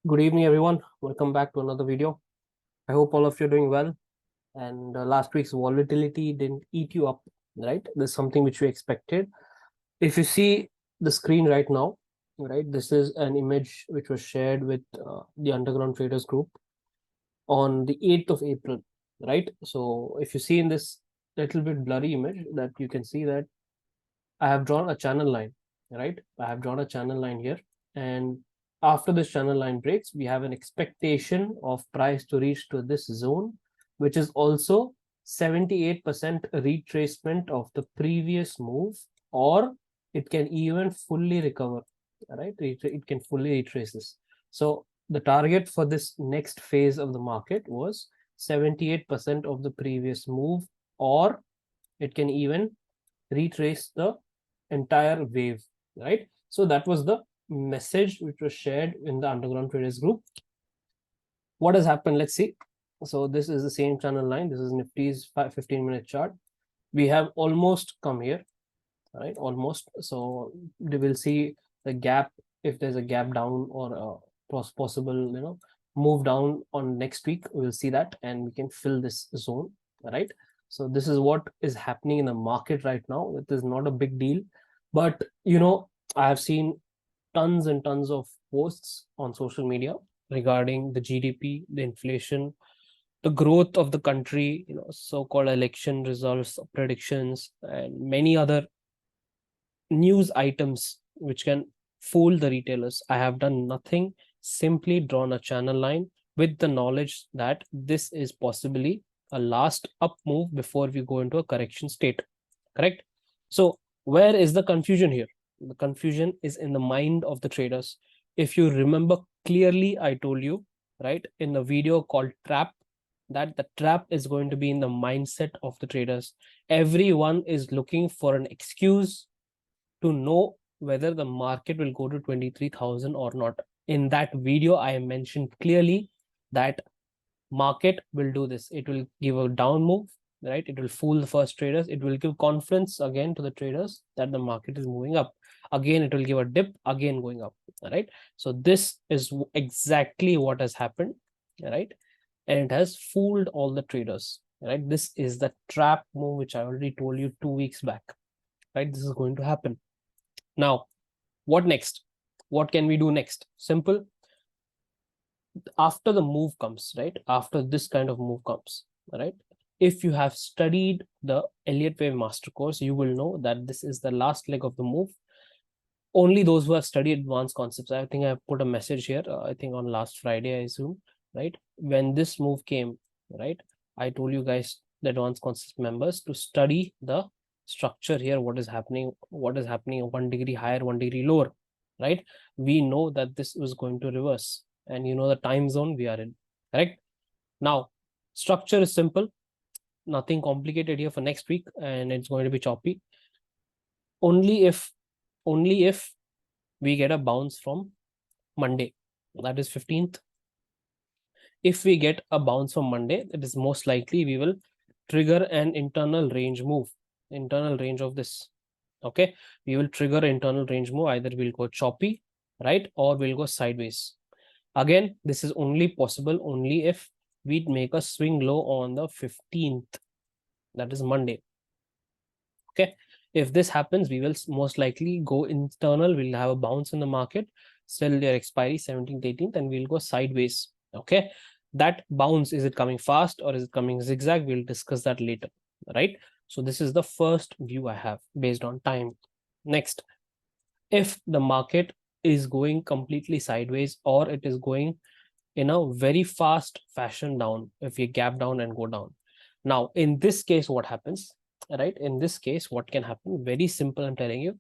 Good evening, everyone. Welcome back to another video. I hope all of you are doing well. And last week's volatility didn't eat you up, right? This is something which we expected. If you see the screen right now, right, this is an image which was shared with the Underground Traders Group on the 8th of April, right? So if you see in this little bit blurry image, that you can see that I have drawn a channel line, right? I have drawn a channel line here. And after this channel line breaks, we have an expectation of price to reach to this zone, which is also 78% retracement of the previous move, or it can even fully recover, right? It can fully retrace this. So the target for this next phase of the market was 78% of the previous move, or it can even retrace the entire wave, right? So that was the message which was shared in the Underground Traders Group. What has happened? Let's see. So this is the same channel line. This is Nifty's 15-minute chart. We have almost come here, right? Almost. So we will see the gap, if there's a gap down or a possible, move down on next week. We'll see that, and we can fill this zone, right? So this is what is happening in the market right now. It is not a big deal, but I have seen tons and tons of posts on social media regarding the GDP, the inflation, the growth of the country, so-called election results, predictions, and many other news items which can fool the retailers. I have done nothing, simply drawn a channel line with the knowledge that this is possibly a last up move before we go into a correction state. Correct? So, where is the confusion here? The confusion is in the mind of the traders. If you remember clearly, I told you, right, in the video called Trap, that the trap is going to be in the mindset of the traders. Everyone is looking for an excuse to know whether the market will go to 23,000 or not. In that video, I mentioned clearly that market will do this. It will give a down move, right? It will fool the first traders. It will give confidence again to the traders that the market is moving up. Again, it will give a dip, again going up, right? So this is exactly what has happened, right? And it has fooled all the traders, right? This is the trap move which I already told you 2 weeks back, right? This is going to happen. Now, what next? What can we do next? Simple. After the move comes, right? After this kind of move comes, right? If you have studied the Elliot Wave Master Course, you will know that this is the last leg of the move. Only those who have studied advanced concepts. I think I have put a message here, I think on last Friday, I assume, right? When this move came, right? I told you guys, the advanced concepts members, to study the structure here, what is happening 1 degree higher, 1 degree lower, right? We know that this was going to reverse, and the time zone we are in, correct? Now, structure is simple, nothing complicated here for next week, and it's going to be choppy. Only if we get a bounce from Monday, that is 15th. If we get a bounce from Monday, it is most likely we will trigger an internal range move, internal range of this. Okay, we will trigger internal range move. Either we'll go choppy, right, or we'll go sideways. Again, this is only possible only if we make a swing low on the 15th, that is Monday. Okay, if this happens, we will most likely go internal. We'll have a bounce in the market, sell their expiry 17th, 18th, and we'll go sideways. Okay, that bounce, is it coming fast or is it coming zigzag? We'll discuss that later, right? So this is the first view I have based on time. Next, if the market is going completely sideways, or it is going in a very fast fashion down, if you gap down and go down. Now, in this case, what happens, right? In this case, what can happen? Very simple, I'm telling you.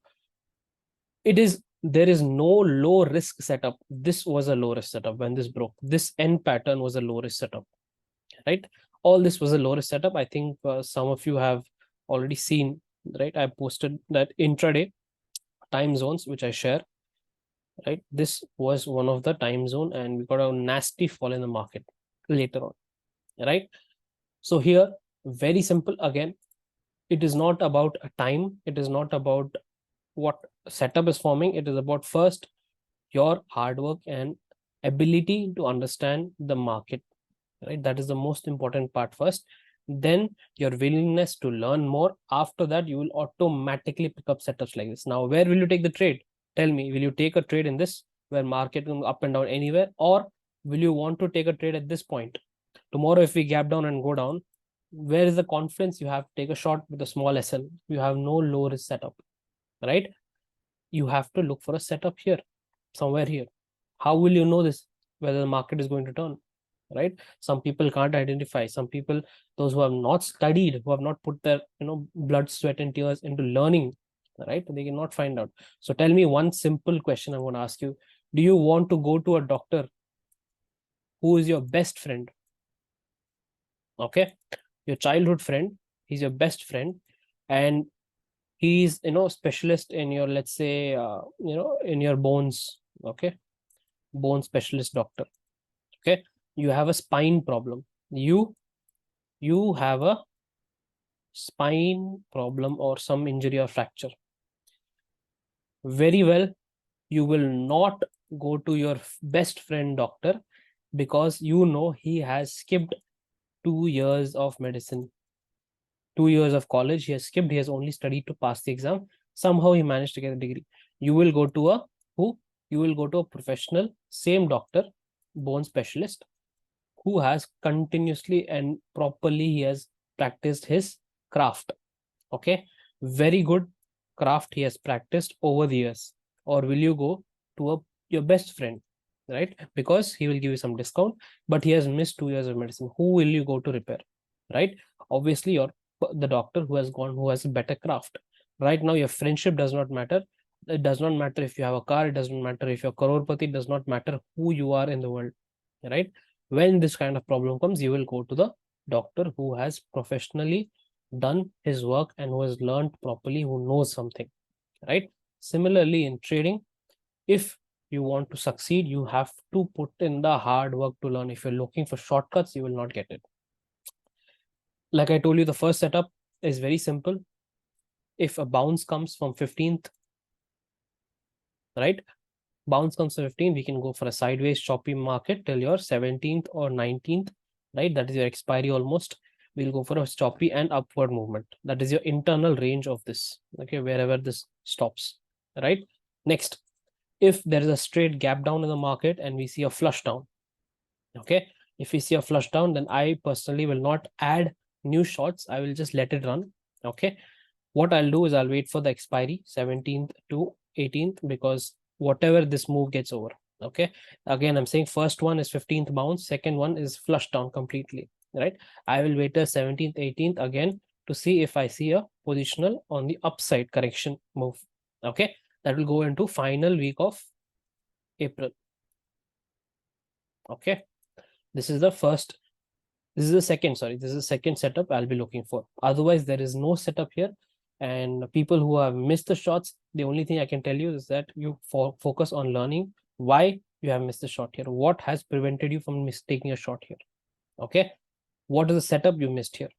There is no low risk setup. This was a low risk setup when this broke. This end pattern was a low risk setup, right? All this was a low risk setup. I think some of you have already seen, right? I posted that intraday time zones, which I share, right? This was one of the time zone, and we got a nasty fall in the market later on, right? So here, very simple again, it is not about a time, it is not about what setup is forming, it is about first your hard work and ability to understand the market, right? That is the most important part first. Then your willingness to learn more. After that, you will automatically pick up setups like this. Now, where will you take the trade? Tell me, will you take a trade in this where market can go up and down anywhere, or will you want to take a trade at this point? Tomorrow, if we gap down and go down, where is the confidence? You have to take a shot with a small SL. You have no low risk setup, right? You have to look for a setup here, somewhere here. How will you know this? Whether the market is going to turn, right? Some people can't identify. Some people, those who have not studied, who have not put their blood, sweat, and tears into learning, right? They cannot find out. So tell me one simple question I'm going to ask you. Do you want to go to a doctor who is your best friend? Okay, your childhood friend, he's your best friend, and he's specialist in your, let's say, in your bones. Okay, bone specialist doctor. Okay, you have a spine problem. You have a spine problem or some injury or fracture. Very well, you will not go to your best friend doctor, because he has skipped 2 years of medicine, 2 years of college. He has skipped. He has only studied to pass the exam. Somehow he managed to get a degree. You will go to a who? You will go to a professional, same doctor, bone specialist, who has continuously and properly he has practiced his craft. Okay, very good craft he has practiced over the years. Or will you go to your best friend, right? Because he will give you some discount, but he has missed 2 years of medicine. Who will you go to repair, right? Obviously the doctor who has a better craft. Right now your friendship does not matter. It does not matter if you have a car. It doesn't matter if you're crorepati. It does not matter who you are in the world, right? When this kind of problem comes, you will go to the doctor who has professionally done his work and who has learned properly, who knows something, right? Similarly, in trading, if you want to succeed, you have to put in the hard work to learn. If you're looking for shortcuts, you will not get it. Like I told you, the first setup is very simple. If a bounce comes from 15th, right? Bounce comes to 15, we can go for a sideways choppy market till your 17th or 19th, right? That is your expiry almost. We'll go for a choppy and upward movement. That is your internal range of this, okay, wherever this stops, right? Next, if there is a straight gap down in the market and we see a flush down, okay, if we see a flush down, then I personally will not add new shots. I will just let it run, okay. What I'll do is I'll wait for the expiry 17th to 18th, because whatever this move gets over, okay. Again, I'm saying first one is 15th bounce, second one is flush down completely, right? I will wait till 17th, 18th again to see if I see a positional on the upside correction move, okay. That will go into final week of April, okay. This is the first, this is the second, sorry, this is the second setup I'll be looking for. Otherwise, there is no setup here. And people who have missed the shots, the only thing I can tell you is that you focus on learning why you have missed the shot here. What has prevented you from taking a shot here? Okay. What is the setup you missed here?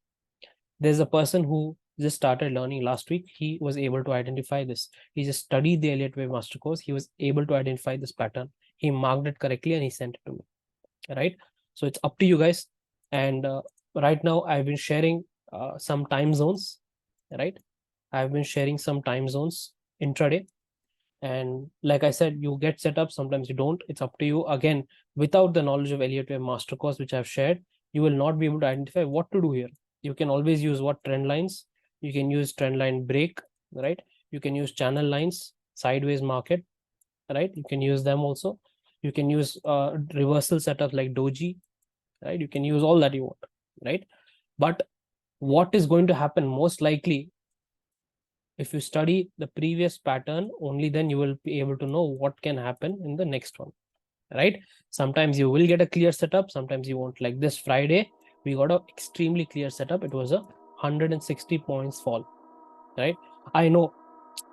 There's a person who just started learning last week. He was able to identify this. He just studied the Elliot Wave Master Course. He was able to identify this pattern. He marked it correctly and he sent it to me. Right. So it's up to you guys. And right now I've been sharing some time zones, right? I've been sharing some time zones intraday. And like I said, you get set up, sometimes you don't. It's up to you. Again, without the knowledge of Elliot Wave Master Course, which I've shared, you will not be able to identify what to do here. You can always use what trend lines. You can use trend line break, right? You can use channel lines, sideways market, right? You can use them also. You can use reversal setups like doji, right? You can use all that you want, right? But what is going to happen most likely, if you study the previous pattern, only then you will be able to know what can happen in the next one, right? Sometimes you will get a clear setup, sometimes you won't. Like this Friday, we got an extremely clear setup. It was a 160 points fall, right? I know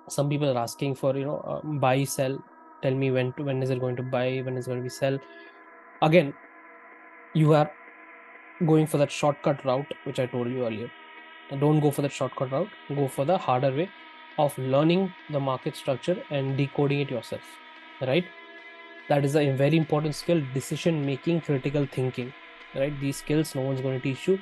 some people are asking for buy, sell. Tell me when is it going to buy, when is it going to be sell. Again, you are going for that shortcut route which I told you earlier. Don't go for the shortcut route. Go for the harder way of learning the market structure and decoding it yourself, right? That is a very important skill: decision making, critical thinking, right? These skills no one's going to teach you.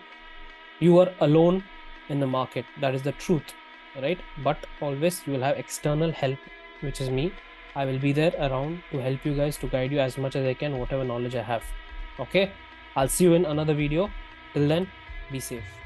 You are alone in the market, that is the truth, right? But always you will have external help, which is me. I will be there around to help you guys, to guide you as much as I can, whatever knowledge I have. Okay, I'll see you in another video. Till then, be safe.